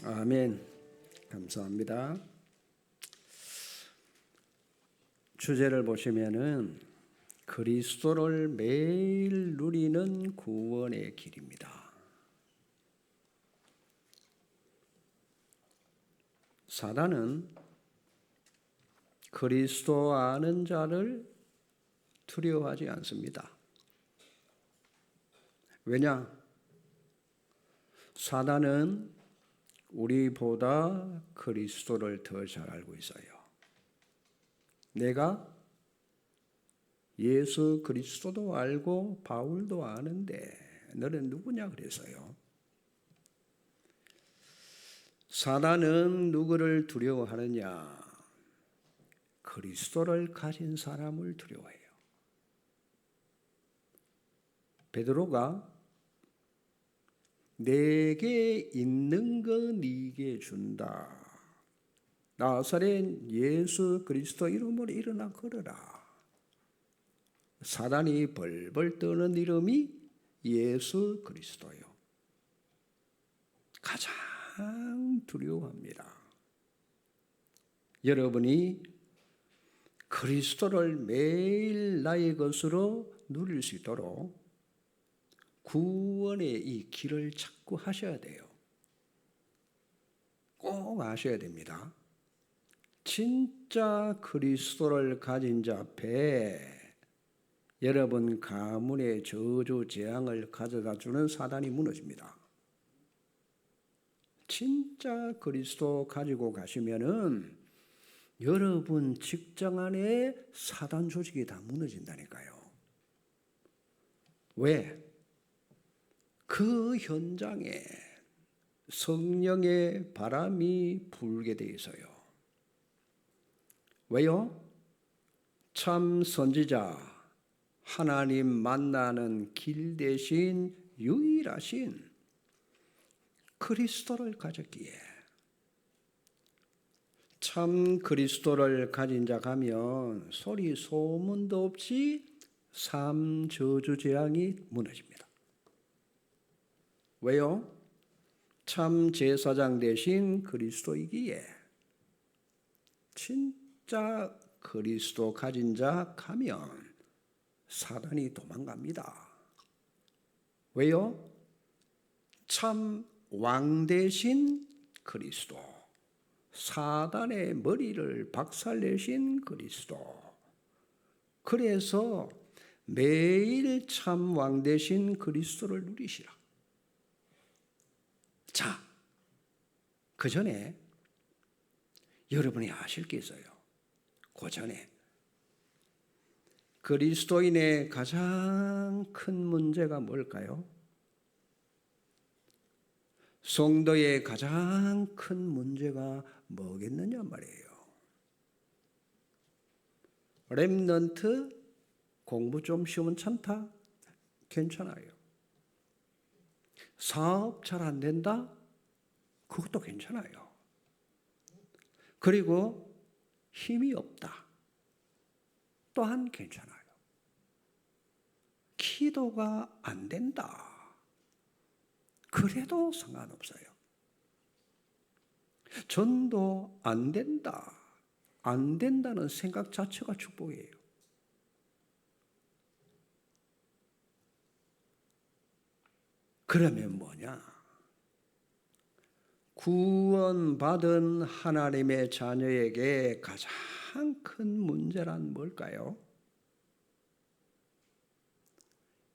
아멘. 감사합니다. 주제를 보시면은 그리스도를 매일 누리는 구원의 길입니다. 사단은 그리스도 아는 자를 두려워하지 않습니다. 왜냐? 사단은 우리보다 그리스도를 더 잘 알고 있어요. 내가 예수 그리스도도 알고 바울도 아는데 너는 누구냐 그래서요. 사단은 누구를 두려워하느냐? 그리스도를 가진 사람을 두려워해요. 베드로가 내게 있는 거 네게 준다. 나사렛 예수 그리스도 이름으로 일어나 걸어라. 사단이 벌벌 떠는 이름이 예수 그리스도요. 가장 두려워합니다. 여러분이 그리스도를 매일 나의 것으로 누릴 수 있도록 구원의 이 길을 찾고 하셔야 돼요. 꼭 아셔야 됩니다. 진짜 그리스도를 가진 자 앞에 여러분 가문의 저주 재앙을 가져다 주는 사단이 무너집니다. 진짜 그리스도 가지고 가시면은 여러분 직장 안에 사단 조직이 다 무너진다니까요. 왜? 그 현장에 성령의 바람이 불게 돼 있어요. 왜요? 참 선지자, 하나님 만나는 길 대신 유일하신 그리스도를 가졌기에 참 그리스도를 가진 자 가면 소리 소문도 없이 삶 저주 재앙이 무너집니다. 왜요? 참 제사장 대신 그리스도이기에 진짜 그리스도 가진 자 가면 사단이 도망갑니다. 왜요? 참 왕 대신 그리스도, 사단의 머리를 박살내신 그리스도. 그래서 매일 참 왕 대신 그리스도를 누리시라. 자, 그 전에 여러분이 아실 게 있어요. 그 전에 그리스도인의 가장 큰 문제가 뭘까요? 성도의 가장 큰 문제가 뭐겠느냐 말이에요. 렘넌트 공부 좀 시원찮다? 괜찮아요. 사업 잘 안 된다? 그것도 괜찮아요. 그리고 힘이 없다. 또한 괜찮아요. 기도가 안 된다. 그래도 상관없어요. 전도 안 된다. 안 된다는 생각 자체가 축복이에요. 그러면 뭐냐? 구원받은 하나님의 자녀에게 가장 큰 문제란 뭘까요?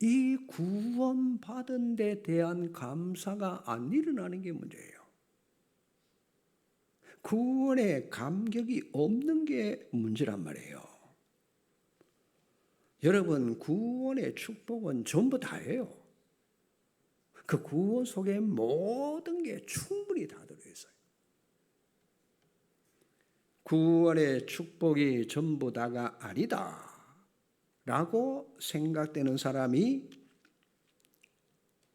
이 구원받은 데 대한 감사가 안 일어나는 게 문제예요. 구원의 감격이 없는 게 문제란 말이에요. 여러분, 구원의 축복은 전부 다예요. 그 구원 속에 모든 게 충분히 다 들어있어요. 구원의 축복이 전부 다가 아니다 라고 생각되는 사람이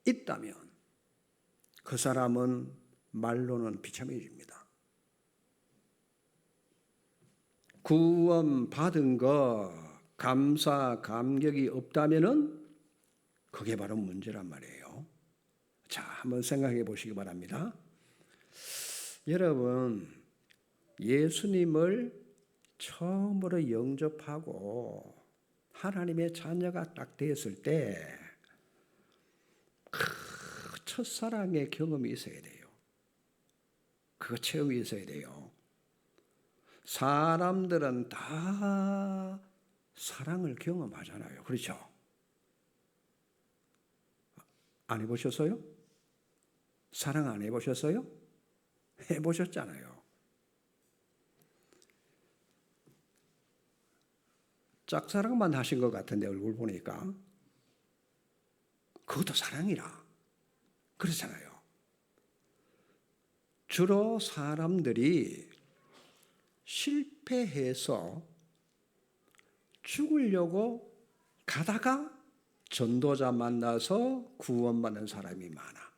있다면 그 사람은 말로는 비참해집니다. 구원 받은 거 감사 감격이 없다면은 그게 바로 문제란 말이에요. 자, 한번 생각해 보시기 바랍니다. 여러분, 예수님을 처음으로 영접하고 하나님의 자녀가 딱 되었을 때 첫사랑의 경험이 있어야 돼요. 그거 체험이 있어야 돼요. 사람들은 다 사랑을 경험하잖아요. 그렇죠? 안 해보셨어요? 사랑 안 해보셨어요? 해보셨잖아요. 짝사랑만 하신 것 같은데 얼굴 보니까 그것도 사랑이라 그렇잖아요. 주로 사람들이 실패해서 죽으려고 가다가 전도자 만나서 구원받는 사람이 많아.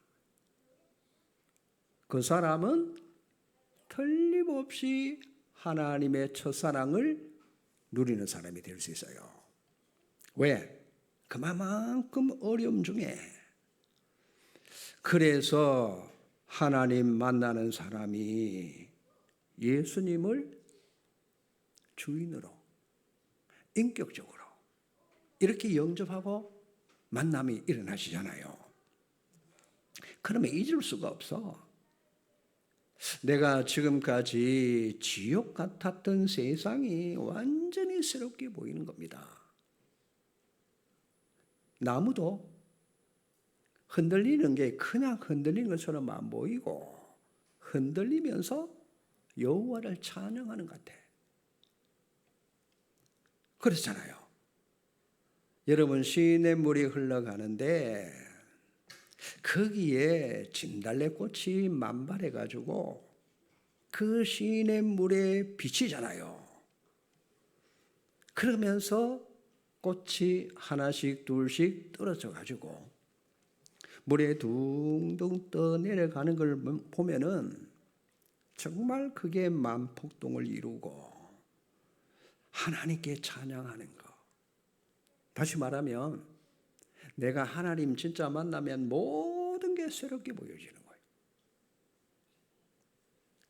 그 사람은 틀림없이 하나님의 첫사랑을 누리는 사람이 될 수 있어요. 왜? 그만큼 어려움 중에. 그래서 하나님 만나는 사람이 예수님을 주인으로, 인격적으로 이렇게 영접하고 만남이 일어나시잖아요. 그러면 잊을 수가 없어. 내가 지금까지 지옥 같았던 세상이 완전히 새롭게 보이는 겁니다. 나무도 흔들리는 게 그냥 흔들리는 것처럼 안 보이고 흔들리면서 여호와를 찬양하는 것 같아. 그렇잖아요. 여러분, 시냇물이 흘러가는데 거기에 진달래꽃이 만발해가지고 그 시냇물에 비치잖아요. 그러면서 꽃이 하나씩 둘씩 떨어져가지고 물에 둥둥 떠내려가는 걸 보면은 정말 그게 만폭동을 이루고 하나님께 찬양하는 거. 다시 말하면 내가 하나님 진짜 만나면 모든 게 새롭게 보여지는 거예요.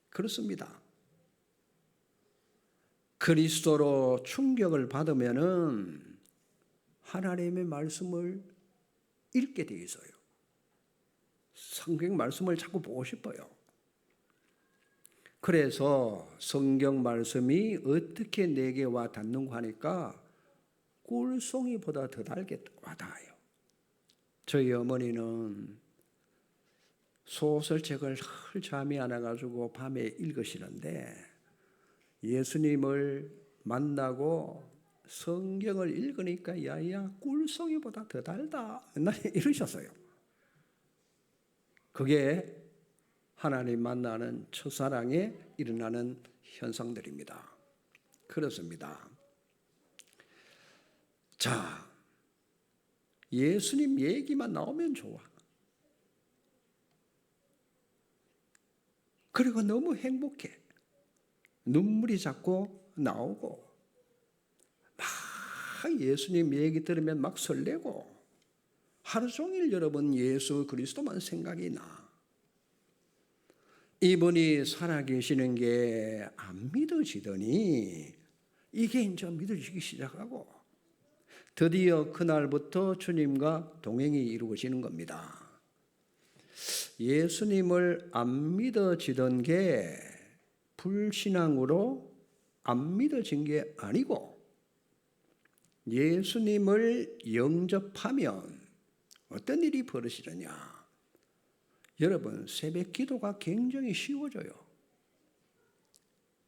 그렇습니다. 그리스도로 충격을 받으면은 하나님의 말씀을 읽게 돼 있어요. 성경 말씀을 자꾸 보고 싶어요. 그래서 성경 말씀이 어떻게 내게 와 닿는고 하니까 꿀송이보다 더 달게 와닿아요. 저희 어머니는 소설책을 늘 잠이 안 와가지고 밤에 읽으시는데 예수님을 만나고 성경을 읽으니까 야야 꿀송이보다 더 달다 맨날 이러셨어요. 그게 하나님 만나는 첫사랑에 일어나는 현상들입니다. 그렇습니다. 자, 예수님 얘기만 나오면 좋아. 그리고 너무 행복해. 눈물이 자꾸 나오고 막 예수님 얘기 들으면 막 설레고 하루 종일 여러분 예수 그리스도만 생각이 나. 이분이 살아계시는 게 안 믿어지더니 이게 이제 믿어지기 시작하고 드디어 그날부터 주님과 동행이 이루어지는 겁니다. 예수님을 안 믿어지던 게 불신앙으로 안 믿어진 게 아니고 예수님을 영접하면 어떤 일이 벌어지느냐. 여러분, 새벽 기도가 굉장히 쉬워져요.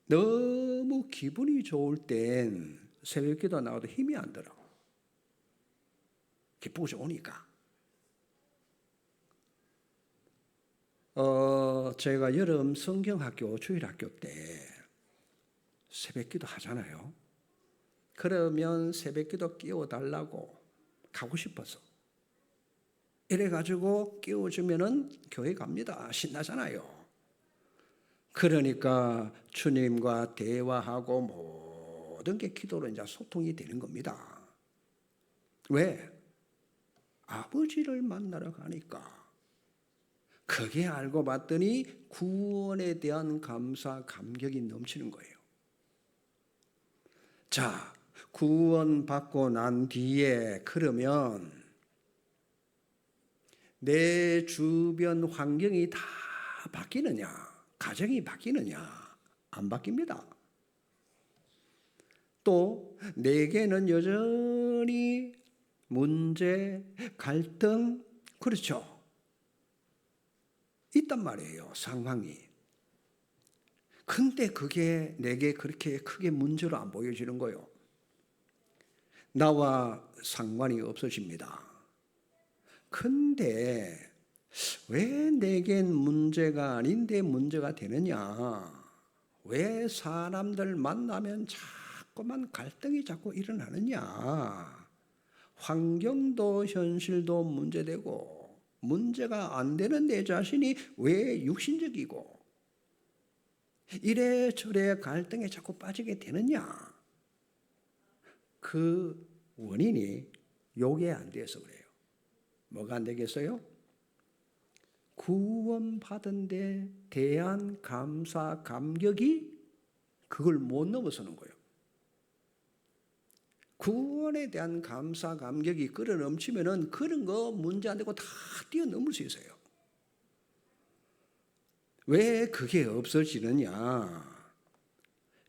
너무 기분이 좋을 땐 새벽 기도 나와도 힘이 안 들어. 기쁘고 좋으니까. 제가 여름 성경학교 주일학교 때 새벽 기도 하잖아요. 그러면 새벽 기도 끼워달라고 가고 싶어서 이래가지고 끼워주면은 교회 갑니다. 신나잖아요. 그러니까 주님과 대화하고 모든 게 기도로 이제 소통이 되는 겁니다. 왜? 아버지를 만나러 가니까 그게 알고 봤더니 구원에 대한 감사, 감격이 넘치는 거예요. 자, 구원받고 난 뒤에 그러면 내 주변 환경이 다 바뀌느냐? 가정이 바뀌느냐? 안 바뀝니다. 또 내게는 여전히 문제, 갈등, 그렇죠. 있단 말이에요, 상황이. 근데 그게 내게 그렇게 크게 문제로 안 보여지는 거예요. 나와 상관이 없어집니다. 근데 왜 내겐 문제가 아닌데 문제가 되느냐? 왜 사람들 만나면 자꾸만 갈등이 자꾸 일어나느냐? 환경도 현실도 문제되고 문제가 안 되는 내 자신이 왜 육신적이고 이래저래 갈등에 자꾸 빠지게 되느냐? 그 원인이 요게 안 돼서 그래요. 뭐가 안 되겠어요? 구원받은 데 대한 감사, 감격이 그걸 못 넘어서는 거예요. 구원에 대한 감사, 감격이 끌어넘치면은 그런 거 문제 안 되고 다 뛰어넘을 수 있어요. 왜 그게 없어지느냐?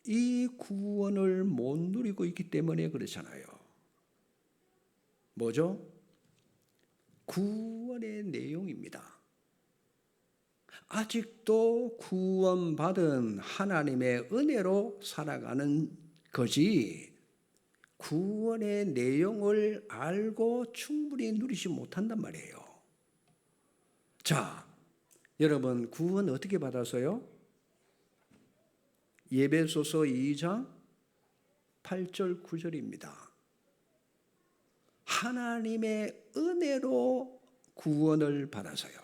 이 구원을 못 누리고 있기 때문에 그렇잖아요. 뭐죠? 구원의 내용입니다. 아직도 구원받은 하나님의 은혜로 살아가는 거지 구원의 내용을 알고 충분히 누리지 못한단 말이에요. 자, 여러분 구원 어떻게 받았어요? 에베소서 2장 8절 9절입니다. 하나님의 은혜로 구원을 받아서요.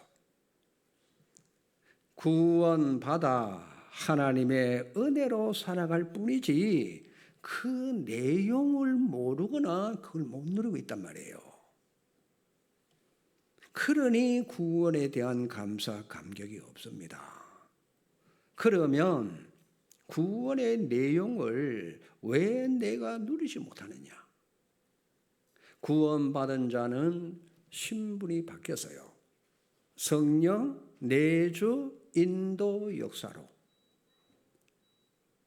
구원받아 하나님의 은혜로 살아갈 뿐이지 그 내용을 모르거나 그걸 못 누리고 있단 말이에요. 그러니 구원에 대한 감사, 감격이 없습니다. 그러면 구원의 내용을 왜 내가 누리지 못하느냐? 구원받은 자는 신분이 바뀌었어요. 성령, 내주, 인도 역사로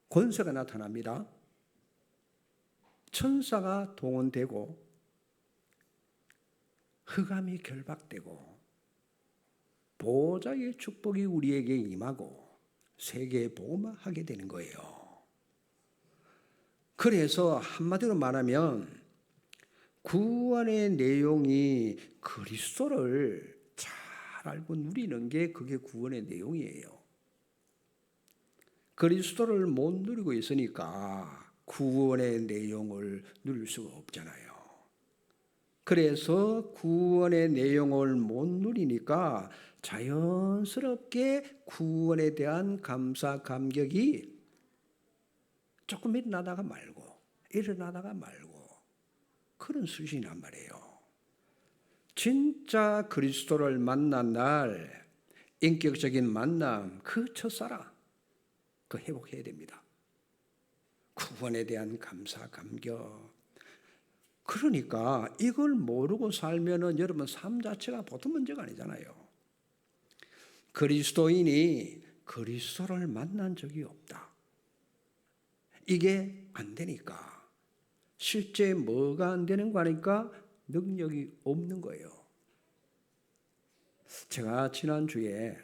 권세가 나타납니다. 천사가 동원되고 흑암이 결박되고 보호자의 축복이 우리에게 임하고 세계 복음화하게 되는 거예요. 그래서 한마디로 말하면 구원의 내용이 그리스도를 잘 알고 누리는 게 그게 구원의 내용이에요. 그리스도를 못 누리고 있으니까 구원의 내용을 누릴 수가 없잖아요. 그래서 구원의 내용을 못 누리니까 자연스럽게 구원에 대한 감사, 감격이 조금 일어나다가 말고 그런 수준이란 말이에요. 진짜 그리스도를 만난 날 인격적인 만남 그 첫사랑 그 회복해야 됩니다. 구원에 대한 감사, 감격. 그러니까 이걸 모르고 살면은 여러분 삶 자체가 보통 문제가 아니잖아요. 그리스도인이 그리스도를 만난 적이 없다. 이게 안 되니까 실제 뭐가 안 되는 거니까 능력이 없는 거예요. 제가 지난주에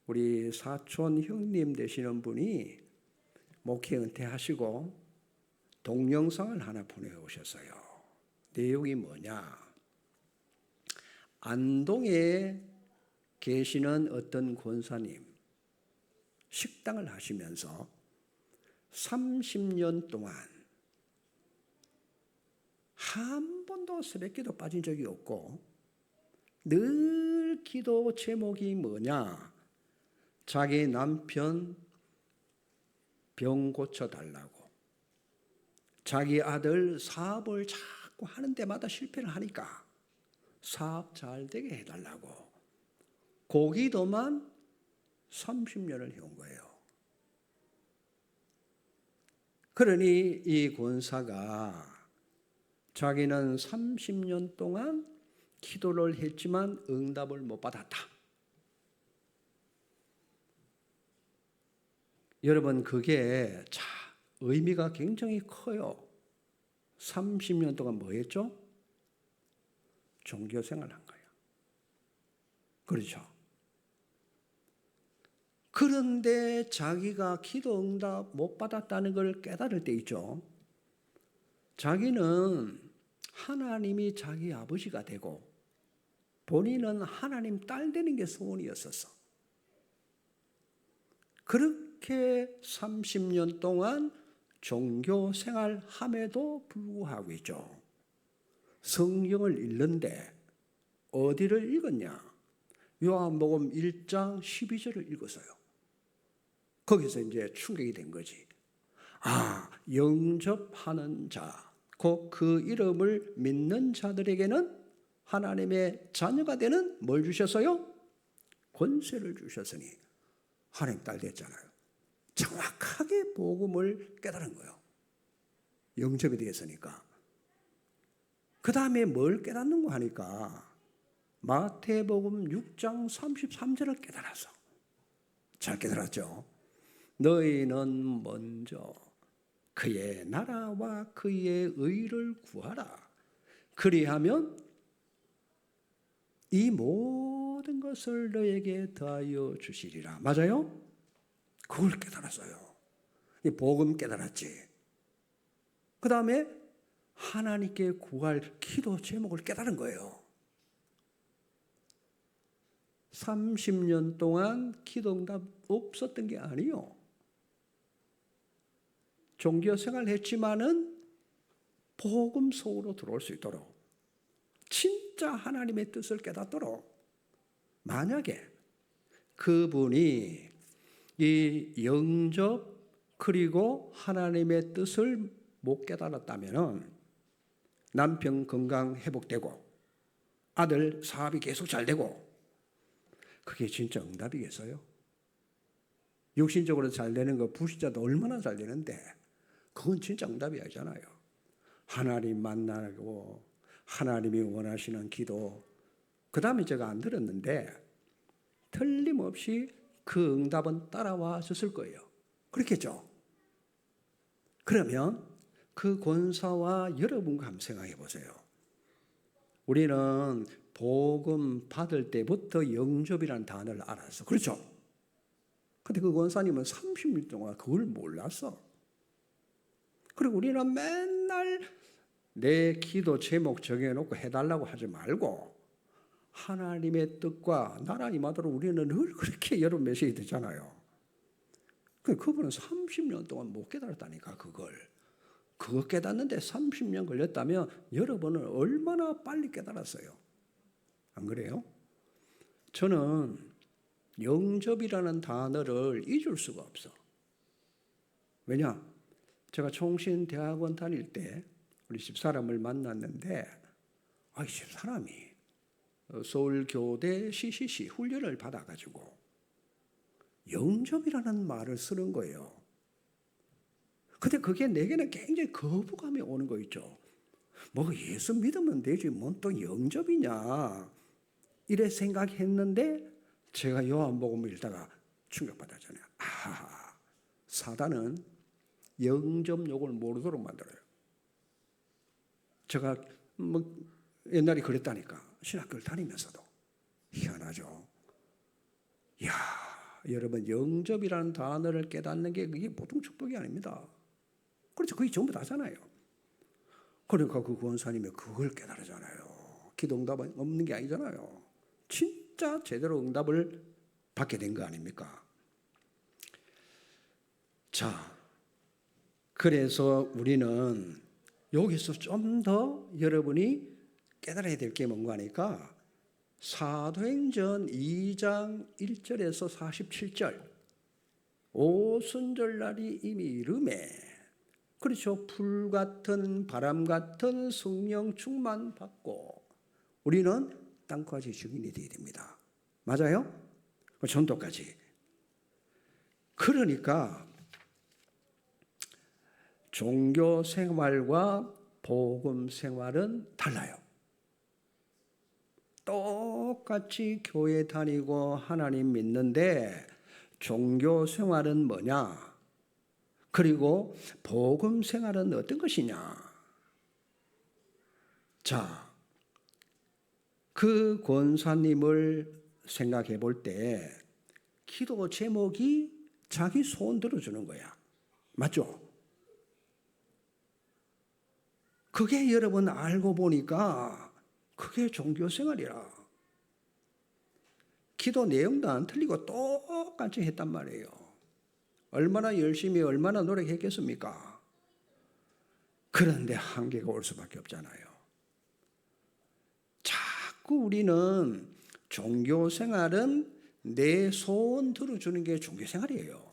우리 사촌 형님 되시는 분이 목회 은퇴하시고 동영상을 하나 보내오셨어요. 내용이 뭐냐? 안동에 계시는 어떤 권사님 식당을 하시면서 30년 동안 한 번도 새벽기도 빠진 적이 없고 늘 기도 제목이 뭐냐? 자기 남편 병 고쳐달라고, 자기 아들 사업을 자꾸 하는 데마다 실패를 하니까 사업 잘 되게 해달라고 고기도만 30년을 해온 거예요. 그러니 이 권사가 자기는 30년 동안 기도를 했지만 응답을 못 받았다. 여러분, 그게 의미가 굉장히 커요. 30년 동안 뭐 했죠? 종교 생활을 한 거예요. 그렇죠? 그런데 자기가 기도 응답 못 받았다는 걸 깨달을 때 있죠. 자기는 하나님이 자기 아버지가 되고 본인은 하나님 딸 되는 게 소원이었었어. 그렇게 30년 동안 종교 생활함에도 불구하고 있죠. 성경을 읽는데 어디를 읽었냐? 요한복음 1장 12절을 읽었어요. 거기서 이제 충격이 된 거지. 영접하는 자, 곧 그 이름을 믿는 자들에게는 하나님의 자녀가 되는 뭘 주셨어요? 권세를 주셨으니 하나님 딸 됐잖아요. 정확하게 복음을 깨달은 거예요. 영접이 되었으니까. 그 다음에 뭘 깨닫는가 하니까 마태복음 6장 33절을 깨달았어. 잘 깨달았죠? 너희는 먼저 그의 나라와 그의 의를 구하라. 그리하면 이 모든 것을 너에게 더하여 주시리라. 맞아요? 그걸 깨달았어요. 이 복음 깨달았지. 그 다음에 하나님께 구할 기도 제목을 깨달은 거예요. 30년 동안 기도 응답 없었던 게 아니요. 종교 생활을 했지만은 복음 속으로 들어올 수 있도록, 진짜 하나님의 뜻을 깨닫도록, 만약에 그분이 이 영접 그리고 하나님의 뜻을 못 깨달았다면 남편 건강 회복되고 아들 사업이 계속 잘 되고, 그게 진짜 응답이겠어요? 육신적으로 잘 되는 거 불신자도 얼마나 잘 되는데 그건 진짜 응답이 아니잖아요. 하나님 만나고 하나님이 원하시는 기도, 그 다음에 제가 안 들었는데 틀림없이 그 응답은 따라와 줬을 거예요. 그렇겠죠? 그러면 그 권사와 여러분과 한번 생각해 보세요. 우리는 복음 받을 때부터 영접이라는 단어를 알았어. 그렇죠? 근데 그 권사님은 30년 동안 그걸 몰랐어. 그리고 우리는 맨날 내 기도 제목 정해놓고 해달라고 하지 말고 하나님의 뜻과 나라 임하도록 우리는 늘 그렇게 여러 메시지 듣잖아요. 그분은 30년 동안 못 깨달았다니까. 그거 깨닫는데 30년 걸렸다면 여러분은 얼마나 빨리 깨달았어요? 안 그래요? 저는 영접이라는 단어를 잊을 수가 없어. 왜냐? 제가 총신대학원 다닐 때 우리 집사람을 만났는데 이 집사람이 서울교대 CCC 훈련을 받아가지고 영접이라는 말을 쓰는 거예요. 근데 그게 내게는 굉장히 거부감이 오는 거 있죠. 뭐 예수 믿으면 되지 뭔 또 영접이냐 이래 생각했는데 제가 요한복음을 읽다가 충격받았잖아요. 사단은 영접욕을 모르도록 만들어요. 제가 옛날에 그랬다니까. 신학교를 다니면서도. 희한하죠. 이야, 여러분 영접이라는 단어를 깨닫는 게 그게 보통 축복이 아닙니다. 그렇죠. 그게 전부 다잖아요. 그러니까 그 권사님이 그걸 깨달으잖아요. 기도 응답은 없는 게 아니잖아요. 진짜 제대로 응답을 받게 된 거 아닙니까? 자, 그래서 우리는 여기서 좀 더 여러분이 깨달아야 될 게 뭔가 하니까 사도행전 2장 1절에서 47절 오순절날이 이미 이르매 그렇죠. 불같은 바람같은 성령 충만 받고 우리는 땅까지 증인이 되어야 됩니다. 맞아요? 전도까지. 그러니까 종교 생활과 복음 생활은 달라요. 똑같이 교회 다니고 하나님 믿는데 종교 생활은 뭐냐? 그리고 복음 생활은 어떤 것이냐? 자, 그 권사님을 생각해 볼 때 기도 제목이 자기 소원 들어주는 거야. 맞죠? 그게 여러분 알고 보니까 그게 종교 생활이라. 기도 내용도 안 틀리고 똑같이 했단 말이에요. 얼마나 열심히 얼마나 노력했겠습니까? 그런데 한계가 올 수밖에 없잖아요. 자꾸 우리는 종교 생활은 내 소원 들어주는 게 종교 생활이에요.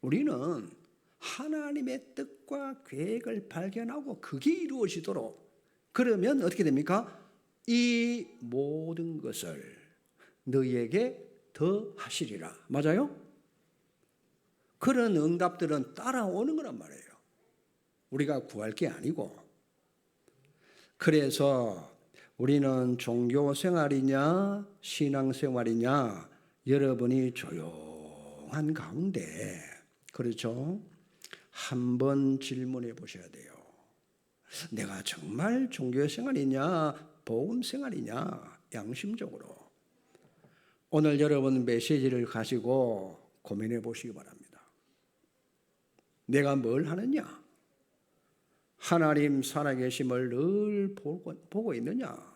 우리는 하나님의 뜻과 계획을 발견하고 그게 이루어지도록, 그러면 어떻게 됩니까? 이 모든 것을 너희에게 더 하시리라. 맞아요? 그런 응답들은 따라오는 거란 말이에요. 우리가 구할 게 아니고. 그래서 우리는 종교 생활이냐 신앙 생활이냐 여러분이 조용한 가운데, 그렇죠? 한번 질문해 보셔야 돼요. 내가 정말 종교 생활이냐 복음 생활이냐, 양심적으로 오늘 여러분 메시지를 가지고 고민해 보시기 바랍니다. 내가 뭘 하느냐? 하나님 살아계심을 늘 보고 있느냐?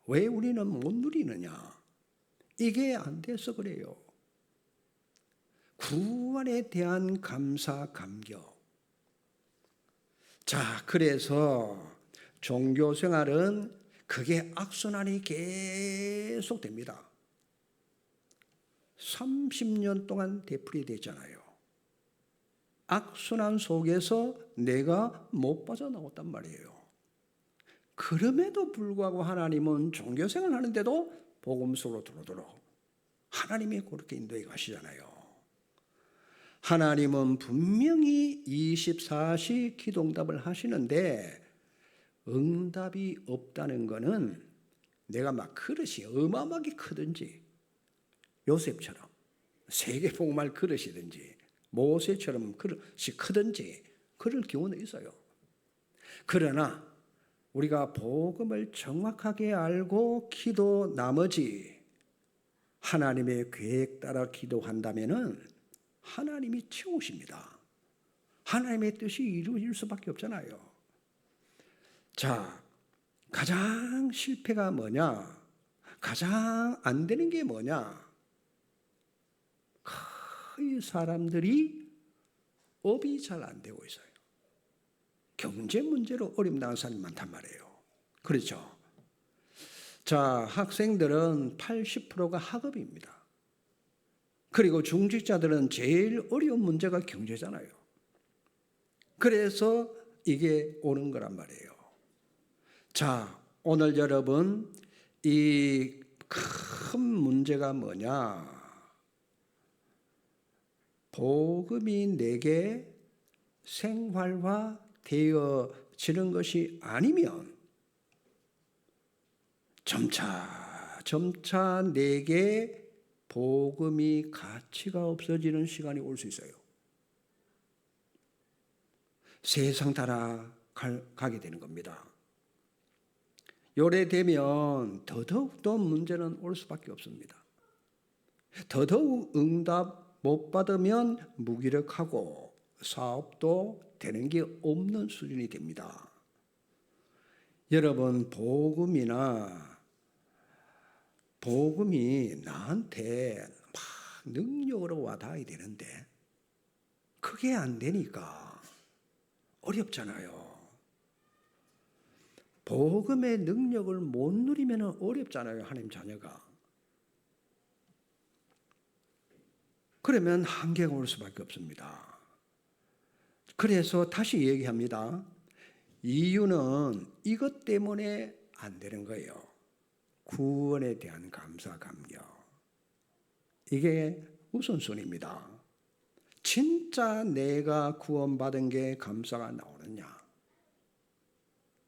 왜 우리는 못 누리느냐? 이게 안 돼서 그래요. 구원에 대한 감사, 감격. 자, 그래서 종교 생활은 그게 악순환이 계속됩니다. 30년 동안 되풀이됐잖아요. 악순환 속에서 내가 못 빠져나왔단 말이에요. 그럼에도 불구하고 하나님은 종교생활 하는데도 복음 속으로 들어오도록 하나님이 그렇게 인도해 가시잖아요. 하나님은 분명히 24시 기도응답을 하시는데 응답이 없다는 것은 내가 막 그릇이 어마어마하게 크든지 요셉처럼 세계복음할 그릇이든지 모세처럼 그릇이 크든지 그럴 경우는 있어요. 그러나 우리가 복음을 정확하게 알고 기도 나머지 하나님의 계획 따라 기도한다면은 하나님이 채우십니다. 하나님의 뜻이 이루어질 수밖에 없잖아요. 자, 가장 실패가 뭐냐? 가장 안 되는 게 뭐냐? 거의 사람들이 업이 잘 안 되고 있어요. 경제 문제로 어려움 당하는 사람이 많단 말이에요. 그렇죠? 자, 학생들은 80%가 학업입니다. 그리고 중직자들은 제일 어려운 문제가 경제잖아요. 그래서 이게 오는 거란 말이에요. 자, 오늘 여러분 이 큰 문제가 뭐냐? 복음이 내게 생활화 되어지는 것이 아니면 점차 내게 복음이 가치가 없어지는 시간이 올 수 있어요. 세상 따라 가게 되는 겁니다. 요래 되면 더더욱더 문제는 올 수밖에 없습니다. 더더욱 응답 못 받으면 무기력하고 사업도 되는 게 없는 수준이 됩니다. 여러분, 복음이 나한테 막 능력으로 와닿아야 되는데 그게 안 되니까 어렵잖아요. 복음의 능력을 못 누리면 어렵잖아요, 하나님 자녀가. 그러면 한계가 올 수밖에 없습니다. 그래서 다시 얘기합니다. 이유는 이것 때문에 안 되는 거예요. 구원에 대한 감사, 감격. 이게 우선순위입니다. 진짜 내가 구원받은 게 감사가 나오느냐?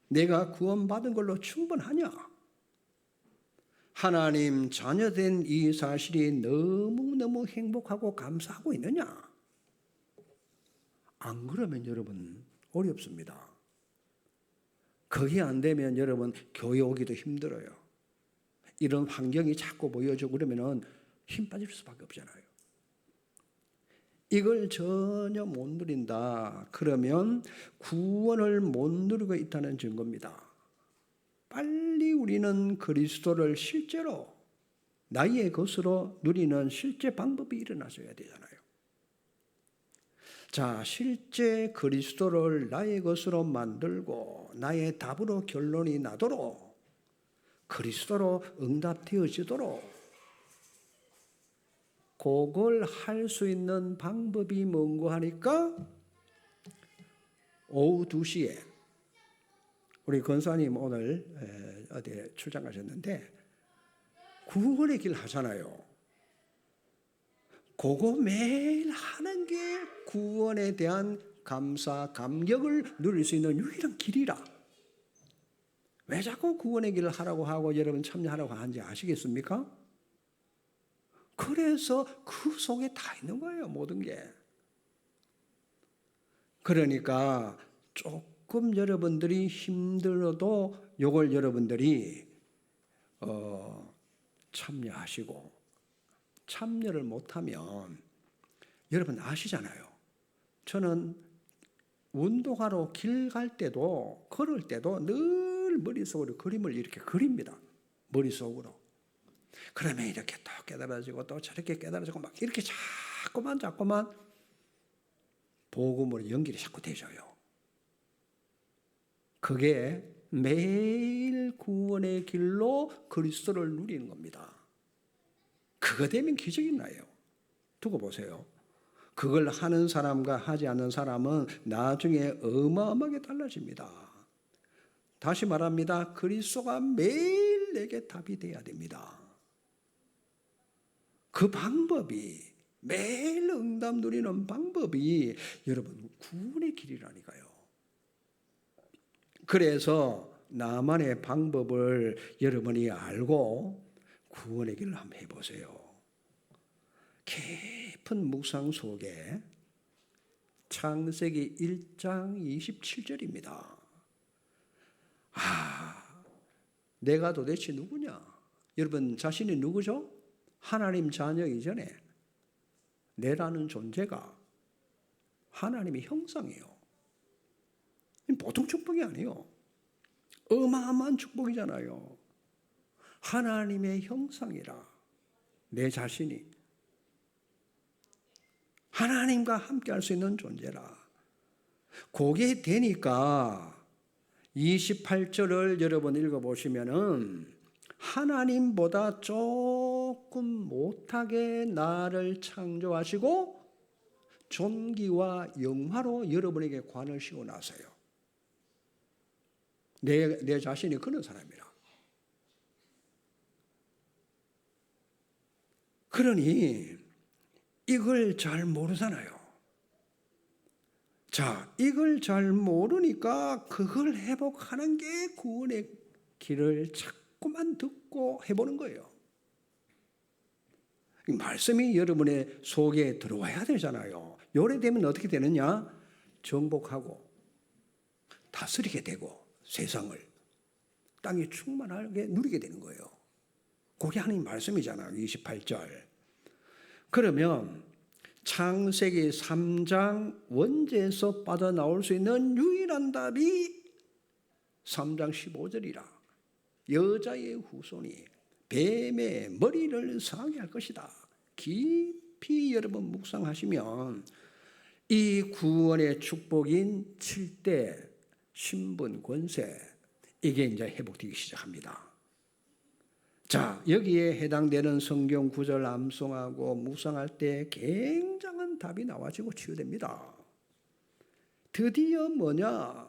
내가 구원받은 걸로 충분하냐? 하나님 자녀된 이 사실이 너무너무 행복하고 감사하고 있느냐? 안 그러면 여러분 어렵습니다. 그게 안 되면 여러분 교회 오기도 힘들어요. 이런 환경이 자꾸 보여지고 그러면 힘 빠질 수밖에 없잖아요. 이걸 전혀 못 누린다. 그러면 구원을 못 누리고 있다는 증거입니다. 빨리 우리는 그리스도를 실제로 나의 것으로 누리는 실제 방법이 일어나셔야 되잖아요. 자, 실제 그리스도를 나의 것으로 만들고 나의 답으로 결론이 나도록 그리스도로 응답되어지도록 그걸 할 수 있는 방법이 뭔고 하니까 오후 2시에 우리 권사님 오늘 어디에 출장 가셨는데 구원의 길 하잖아요. 그거 매일 하는 게 구원에 대한 감사, 감격을 누릴 수 있는 유일한 길이라. 왜 자꾸 구원의 길을 하라고 하고 여러분 참여하라고 하는지 아시겠습니까? 그래서 그 속에 다 있는 거예요, 모든 게. 그러니까 조금 여러분들이 힘들어도 이걸 여러분들이 참여하시고 참여를 못하면 여러분 아시잖아요. 저는 운동하러 길 갈 때도 걸을 때도 늘 머릿속으로 그림을 이렇게 그립니다. 머릿속으로. 그러면 이렇게 또 깨달아지고 또 저렇게 깨달아지고 막 이렇게 자꾸만 복음으로 연결이 자꾸 되져요. 그게 매일 구원의 길로 그리스도를 누리는 겁니다. 그거 되면 기적이 나요. 두고 보세요. 그걸 하는 사람과 하지 않는 사람은 나중에 어마어마하게 달라집니다. 다시 말합니다. 그리스도가 매일 내게 답이 돼야 됩니다. 그 방법이 매일 응답 누리는 방법이 여러분 구원의 길이라니까요. 그래서 나만의 방법을 여러분이 알고 구원의 길을 한번 해보세요. 깊은 묵상 속에 창세기 1장 27절입니다. 내가 도대체 누구냐? 여러분 자신이 누구죠? 하나님 자녀이기 전에 내라는 존재가 하나님의 형상이에요. 보통 축복이 아니에요. 어마어마한 축복이잖아요. 하나님의 형상이라 내 자신이 하나님과 함께 할 수 있는 존재라. 그게 되니까 28절을 여러분 읽어보시면은 하나님보다 조금 못하게 나를 창조하시고 존귀와 영화로 여러분에게 관을 씌워놨어요. 내 자신이 그런 사람이라. 그러니 이걸 잘 모르잖아요. 자, 이걸 잘 모르니까 그걸 회복하는 게 구원의 길을 자꾸만 듣고 해보는 거예요. 말씀이 여러분의 속에 들어와야 되잖아요. 요래되면 어떻게 되느냐? 정복하고 다스리게 되고 세상을 땅에 충만하게 누리게 되는 거예요. 그게 하나님 말씀이잖아요. 28절. 그러면 창세기 3장 원죄에서 빠져나올 수 있는 유일한 답이 3장 15절이라. 여자의 후손이 뱀의 머리를 상하게 할 것이다. 깊이 여러분 묵상하시면 이 구원의 축복인 7대 신분 권세 이게 이제 회복되기 시작합니다. 자, 여기에 해당되는 성경 구절 암송하고 묵상할 때 굉장한 답이 나와지고 치유됩니다. 드디어 뭐냐?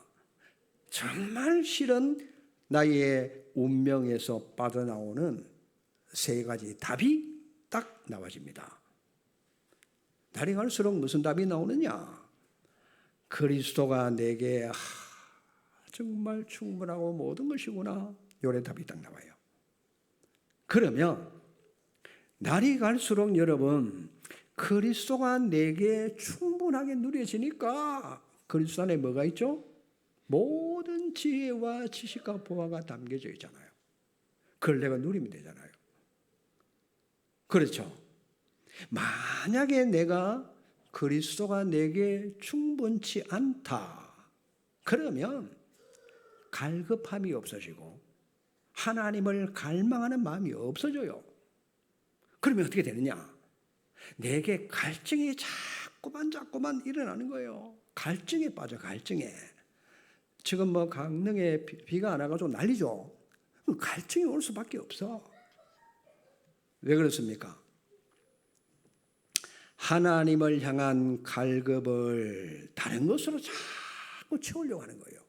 정말 실은 나의 운명에서 빠져나오는 세 가지 답이 딱 나와집니다. 날이 갈수록 무슨 답이 나오느냐? 그리스도가 내게 정말 충분하고 모든 것이구나. 요래 답이 딱 나와요. 그러면 날이 갈수록 여러분 그리스도가 내게 충분하게 누려지니까 그리스도 안에 뭐가 있죠? 모든 지혜와 지식과 보화가 담겨져 있잖아요. 그걸 내가 누리면 되잖아요. 그렇죠? 만약에 내가 그리스도가 내게 충분치 않다. 그러면 갈급함이 없어지고 하나님을 갈망하는 마음이 없어져요. 그러면 어떻게 되느냐? 내게 갈증이 자꾸만 일어나는 거예요. 갈증에 빠져, 갈증에. 지금 뭐 강릉에 비가 안 와가지고 난리죠. 갈증이 올 수밖에 없어. 왜 그렇습니까? 하나님을 향한 갈급을 다른 것으로 자꾸 채우려고 하는 거예요.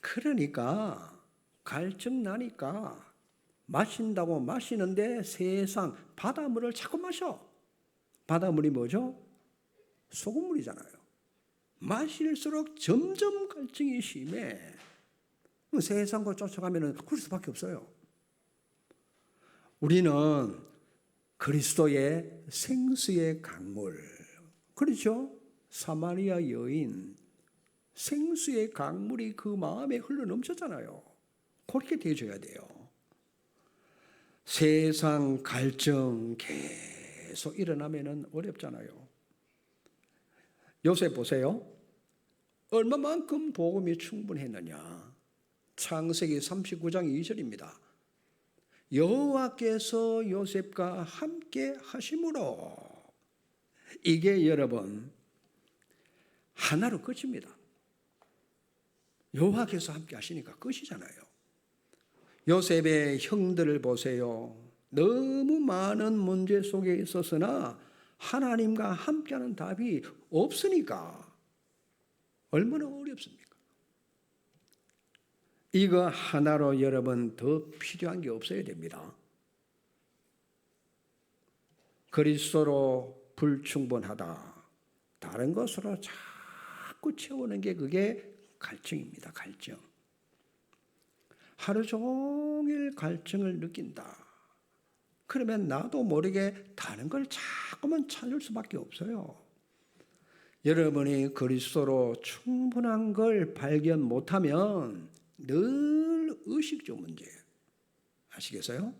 그러니까 갈증 나니까 마신다고 마시는데 세상 바닷물을 자꾸 마셔. 바닷물이 뭐죠? 소금물이잖아요. 마실수록 점점 갈증이 심해. 세상 거 쫓아가면 그럴 수밖에 없어요. 우리는 그리스도의 생수의 강물, 그렇죠? 사마리아 여인, 생수의 강물이 그 마음에 흘러넘쳤잖아요. 그렇게 되어줘야 돼요. 세상 갈증 계속 일어나면 어렵잖아요. 요셉 보세요. 얼마만큼 복음이 충분했느냐. 창세기 39장 2절입니다. 여호와께서 요셉과 함께 하심으로. 이게 여러분 하나로 끝입니다. 여호와께서 함께 하시니까 끝이잖아요. 요셉의 형들을 보세요. 너무 많은 문제 속에 있었으나 하나님과 함께하는 답이 없으니까 얼마나 어렵습니까? 이거 하나로 여러분 더 필요한 게 없어야 됩니다. 그리스도로 불충분하다. 다른 것으로 자꾸 채우는 게 그게 갈증입니다. 갈증. 하루 종일 갈증을 느낀다. 그러면 나도 모르게 다른 걸 자꾸만 찾을 수밖에 없어요. 여러분이 그리스도로 충분한 걸 발견 못하면 늘 의식적 문제예요. 아시겠어요?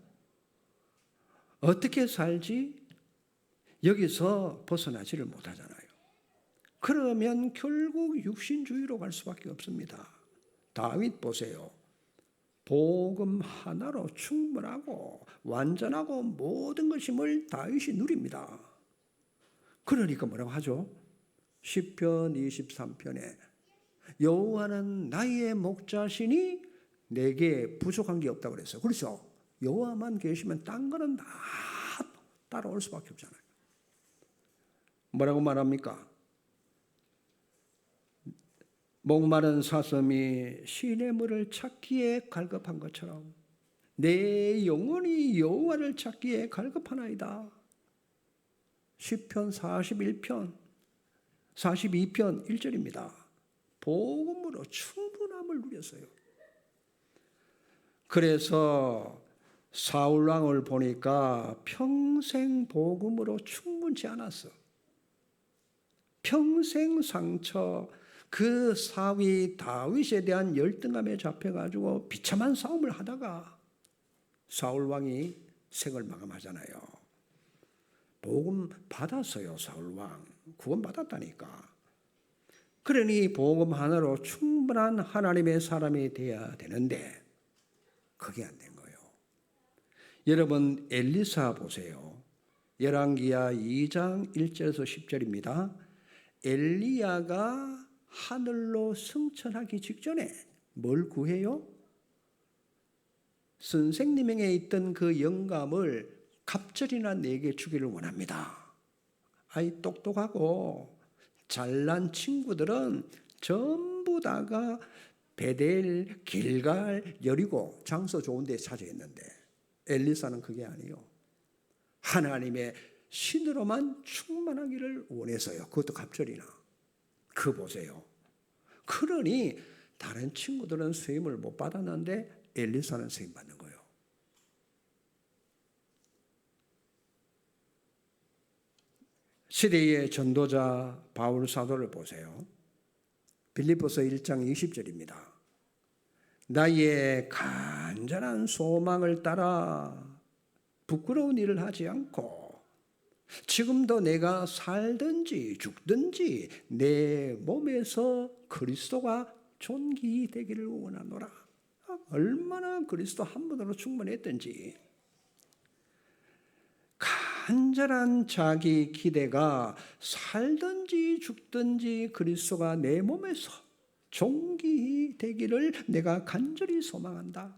어떻게 살지? 여기서 벗어나지를 못하잖아요. 그러면 결국 육신주의로 갈 수밖에 없습니다. 다윗 보세요. 복음 하나로 충분하고 완전하고 모든 것임을 다윗이 누립니다. 그러니까 뭐라고 하죠? 시편 23편에 여호와는 나의 목자시니 내게 부족한 게 없다고 그랬어요. 그렇죠? 여호와만 계시면 딴 거는 다 따라올 수밖에 없잖아요. 뭐라고 말합니까? 목마른 사슴이 시냇물을 찾기에 갈급한 것처럼 내 영혼이 여호와를 찾기에 갈급하나이다. 시편 41편 42편 1절입니다. 복음으로 충분함을 누렸어요. 그래서 사울 왕을 보니까 평생 복음으로 충분치 않았어. 평생 상처, 그 사위 다윗에 대한 열등감에 잡혀가지고 비참한 싸움을 하다가 사울 왕이 생을 마감하잖아요. 복음 받았어요. 사울 왕 구원 받았다니까. 그러니 복음 하나로 충분한 하나님의 사람이 되어야 되는데 그게 안 된 거예요. 여러분 엘리사 보세요. 열왕기하 2장 1절에서 10절입니다. 엘리야가 하늘로 승천하기 직전에 뭘 구해요? 선생님에게 있던 그 영감을 갑절이나 내게 주기를 원합니다. 아이 똑똑하고 잘난 친구들은 전부 다가 베델, 길갈, 여리고 장소 좋은 데 찾아 있는데 엘리사는 그게 아니에요. 하나님의 신으로만 충만하기를 원해서요. 그것도 갑절이나. 그 보세요. 그러니 다른 친구들은 수임을 못 받았는데 엘리사는 수임 받는 거예요. 시대의 전도자 바울 사도를 보세요. 빌립보서 1장 20절입니다. 나의 간절한 소망을 따라 부끄러운 일을 하지 않고 지금도 내가 살든지 죽든지 내 몸에서 그리스도가 존귀되기를 원하노라. 얼마나 그리스도 한 분으로 충분했든지 간절한 자기 기대가 살든지 죽든지 그리스도가 내 몸에서 존귀되기를 내가 간절히 소망한다.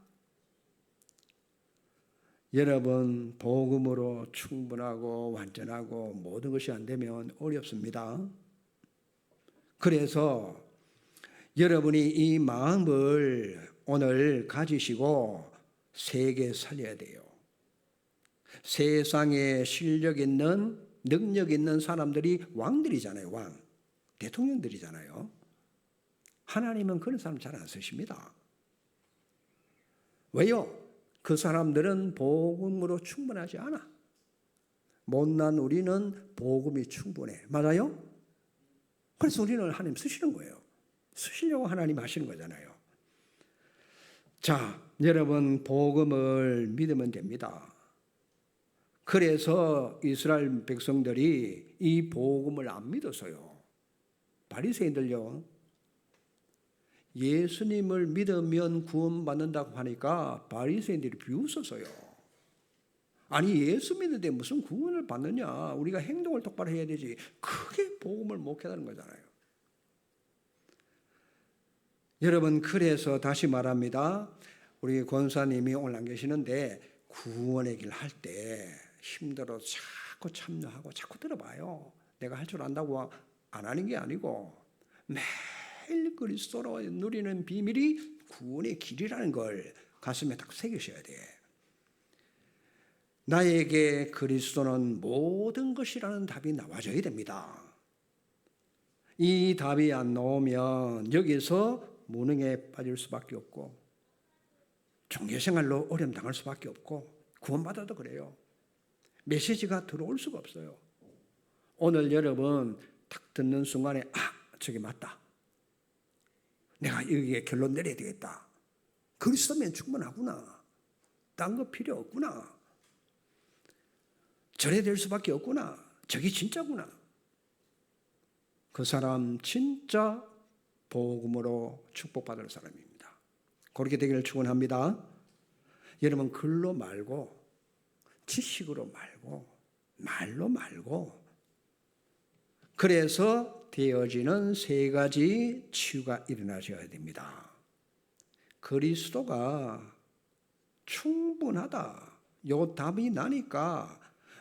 여러분, 복음으로 충분하고 완전하고 모든 것이 안 되면 어렵습니다. 그래서 여러분이 이 마음을 오늘 가지시고 세계 살려야 돼요. 세상에 실력 있는, 능력 있는 사람들이 왕들이잖아요. 왕. 대통령들이잖아요. 하나님은 그런 사람 잘 안 쓰십니다. 왜요? 그 사람들은 복음으로 충분하지 않아. 못난 우리는 복음이 충분해. 맞아요? 그래서 우리는 하나님 쓰시는 거예요. 쓰시려고 하나님 하시는 거잖아요. 자, 여러분 복음을 믿으면 됩니다. 그래서 이스라엘 백성들이 이 복음을 안 믿어서요. 바리새인들요. 예수님을 믿으면 구원받는다고 하니까 바리새인들이 비웃었어요. 아니 예수 믿는데 무슨 구원을 받느냐. 우리가 행동을 똑바로 해야 되지. 그게 복음을 목회하는 거잖아요. 여러분 그래서 다시 말합니다. 우리 권사님이 오늘 안 계시는데 구원의 길 할 때 힘들어서 자꾸 참여하고 자꾸 들어봐요. 내가 할 줄 안다고 안 하는 게 아니고 매일 그리스도로 누리는 비밀이 구원의 길이라는 걸 가슴에 딱 새기셔야 돼. 나에게 그리스도는 모든 것이라는 답이 나와줘야 됩니다. 이 답이 안 나오면 여기서 무능에 빠질 수밖에 없고 종교생활로 어려움 당할 수밖에 없고 구원받아도 그래요. 메시지가 들어올 수가 없어요. 오늘 여러분 딱 듣는 순간에 저게 맞다. 내가 여기에 결론 내려야 되겠다. 그리스도면 충분하구나. 딴 거 필요 없구나. 저래 될 수밖에 없구나. 저게 진짜구나. 그 사람 진짜 복음으로 축복받을 사람입니다. 그렇게 되기를 축원합니다. 여러분 글로 말고 지식으로 말고 말로 말고 그래서 되어지는 세 가지 치유가 일어나셔야 됩니다. 그리스도가 충분하다. 요 답이 나니까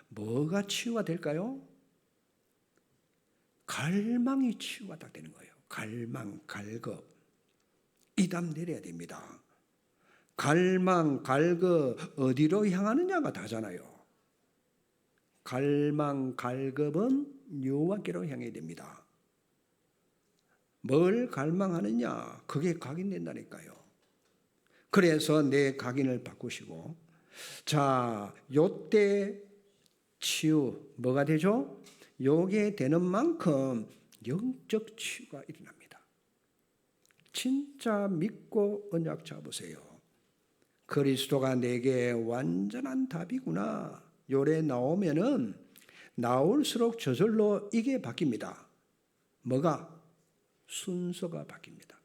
뭐가 치유가 될까요? 갈망이 치유가 딱 되는 거예요. 갈망, 갈급. 이 답 내려야 됩니다. 갈망, 갈급 어디로 향하느냐가 다잖아요. 갈망, 갈급은 여호와께로 향해야 됩니다. 뭘 갈망하느냐? 그게 각인된다니까요. 그래서 내 각인을 바꾸시고 자, 요때 치유 뭐가 되죠? 요게 되는 만큼 영적 치유가 일어납니다. 진짜 믿고 언약 잡으세요. 그리스도가 내게 완전한 답이구나. 요래 나오면은 나올수록 저절로 이게 바뀝니다. 뭐가? 순서가 바뀝니다.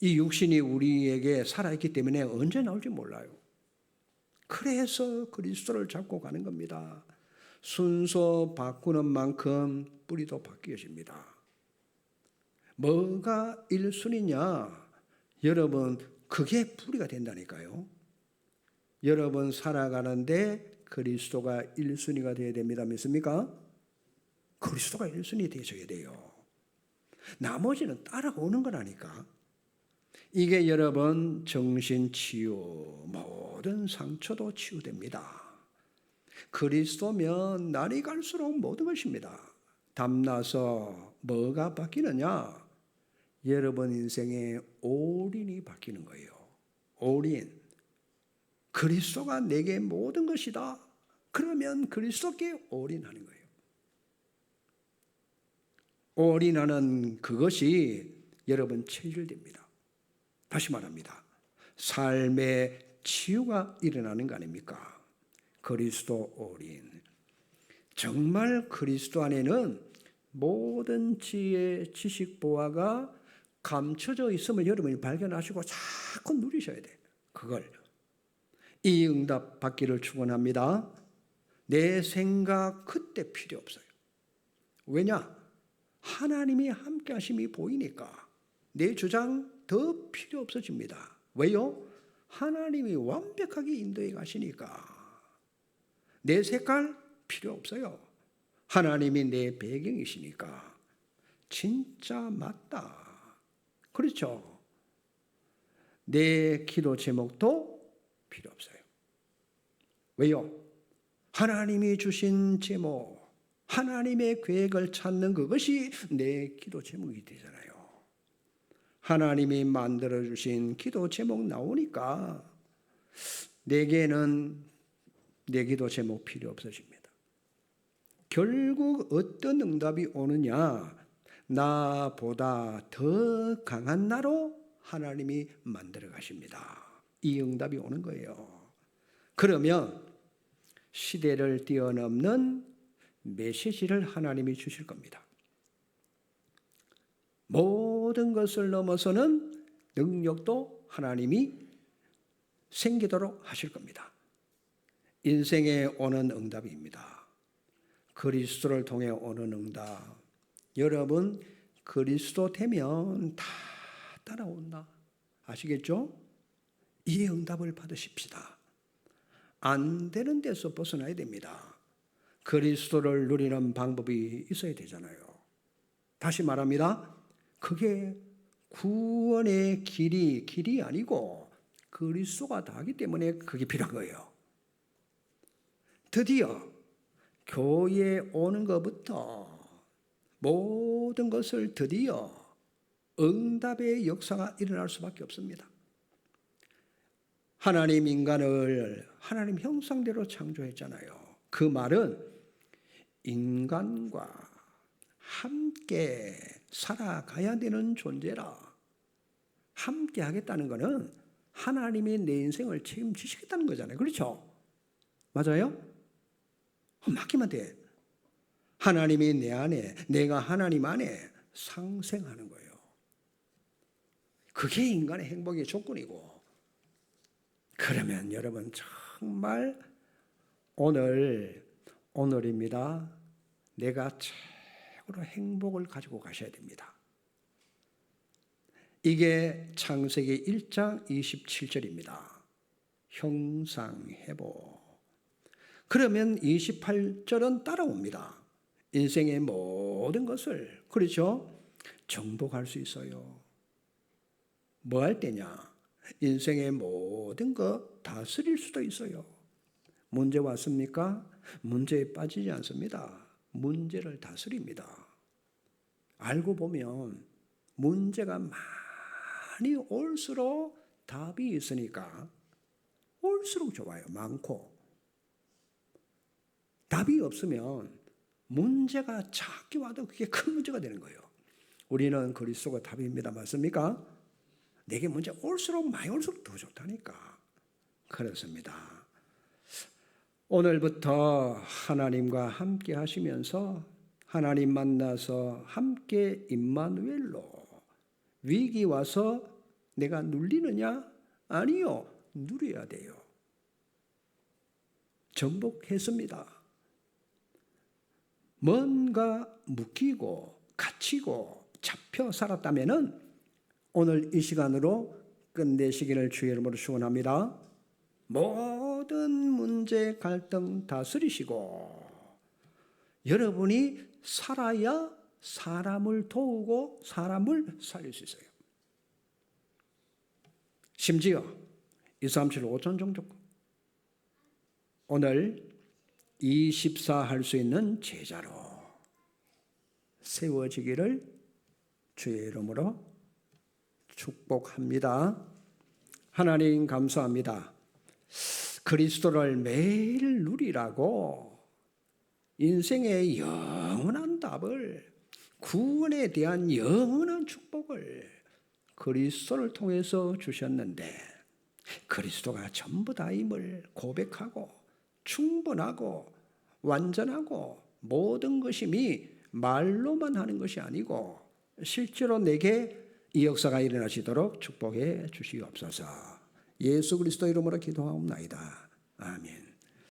이 육신이 우리에게 살아있기 때문에 언제 나올지 몰라요. 그래서 그리스도를 잡고 가는 겁니다. 순서 바꾸는 만큼 뿌리도 바뀌어집니다. 뭐가 1순위냐? 여러분 그게 뿌리가 된다니까요. 여러분 살아가는데 그리스도가 1순위가 되어야 됩니다. 믿습니까? 그리스도가 1순위 되셔야 돼요. 나머지는 따라오는 거라니까. 이게 여러분 정신치유, 모든 상처도 치유됩니다. 그리스도면 날이 갈수록 모든 것입니다. 담나서 뭐가 바뀌느냐? 여러분 인생의 올인이 바뀌는 거예요. 올인. 그리스도가 내게 모든 것이다. 그러면 그리스도께 올인하는 거예요. 올인하는 그것이 여러분 체질됩니다. 다시 말합니다. 삶의 치유가 일어나는 거 아닙니까? 그리스도 올인. 정말 그리스도 안에는 모든 지혜, 지식, 보화가 감춰져 있음을 여러분이 발견하시고 자꾸 누리셔야 돼요. 그걸. 이 응답 받기를 축원합니다. 내 생각 그때 필요 없어요. 왜냐? 하나님이 함께 하심이 보이니까 내 주장 더 필요 없어집니다. 왜요? 하나님이 완벽하게 인도해 가시니까. 내 색깔 필요 없어요. 하나님이 내 배경이시니까. 진짜 맞다. 그렇죠? 내 기도 제목도 필요 없어요. 왜요? 하나님이 주신 제목, 하나님의 계획을 찾는 그것이 내 기도 제목이 되잖아요. 하나님이 만들어주신 기도 제목 나오니까 내게는 내 기도 제목 필요 없어집니다. 결국 어떤 응답이 오느냐? 나보다 더 강한 나로 하나님이 만들어 가십니다. 이 응답이 오는 거예요. 그러면 시대를 뛰어넘는 메시지를 하나님이 주실 겁니다. 모든 것을 넘어서는 능력도 하나님이 생기도록 하실 겁니다. 인생에 오는 응답입니다. 그리스도를 통해 오는 응답. 여러분 그리스도 되면 다 따라온다. 아시겠죠? 이 응답을 받으십시다. 안 되는 데서 벗어나야 됩니다. 그리스도를 누리는 방법이 있어야 되잖아요. 다시 말합니다. 그게 구원의 길이 아니고 그리스도가 다하기 때문에 그게 필요한 거예요. 드디어 교회에 오는 것부터 모든 것을 드디어 응답의 역사가 일어날 수밖에 없습니다. 하나님 인간을 하나님 형상대로 창조했잖아요. 그 말은 인간과 함께 살아가야 되는 존재라. 함께 하겠다는 것은 하나님이 내 인생을 책임지시겠다는 거잖아요. 그렇죠? 맞아요? 맡기면 돼. 하나님이 내 안에, 내가 하나님 안에 상생하는 거예요. 그게 인간의 행복의 조건이고. 그러면 여러분 정말 오늘입니다. 내가 최고로 행복을 가지고 가셔야 됩니다. 이게 창세기 1장 27절입니다. 형상회복. 그러면 28절은 따라옵니다. 인생의 모든 것을, 그렇죠? 정복할 수 있어요. 뭐 할 때냐? 인생의 모든 것 다스릴 수도 있어요. 문제 왔습니까? 문제에 빠지지 않습니다. 문제를 다스립니다. 알고 보면 문제가 많이 올수록 답이 있으니까 올수록 좋아요. 많고. 답이 없으면 문제가 작게 와도 그게 큰 문제가 되는 거예요. 우리는 그리스도가 답입니다. 맞습니까? 내게 문제 올수록 많이 올수록 더 좋다니까. 그렇습니다. 오늘부터 하나님과 함께 하시면서 하나님 만나서 함께 임마누엘로 위기 와서 내가 눌리느냐? 아니요. 누려야 돼요. 정복했습니다. 뭔가 묶이고 갇히고 잡혀 살았다면은 오늘 이 시간으로 끝내시기를 주의 이름으로 축원합니다. 모든 문제 갈등 다스리시고 여러분이 살아야 사람을 도우고 사람을 살릴 수 있어요. 심지어 237 5천 종족 오늘 24 할 수 있는 제자로 세워지기를 주의 이름으로 축복합니다. 하나님 감사합니다. 그리스도를 매일 누리라고 인생의 영원한 답을, 구원에 대한 영원한 축복을 그리스도를 통해서 주셨는데, 그리스도가 전부 다임을 고백하고 충분하고 완전하고 모든 것임이 말로만 하는 것이 아니고 실제로 내게 이 역사가 일어나시도록 축복해 주시옵소서. 예수 그리스도 이름으로 기도하옵나이다. 아멘.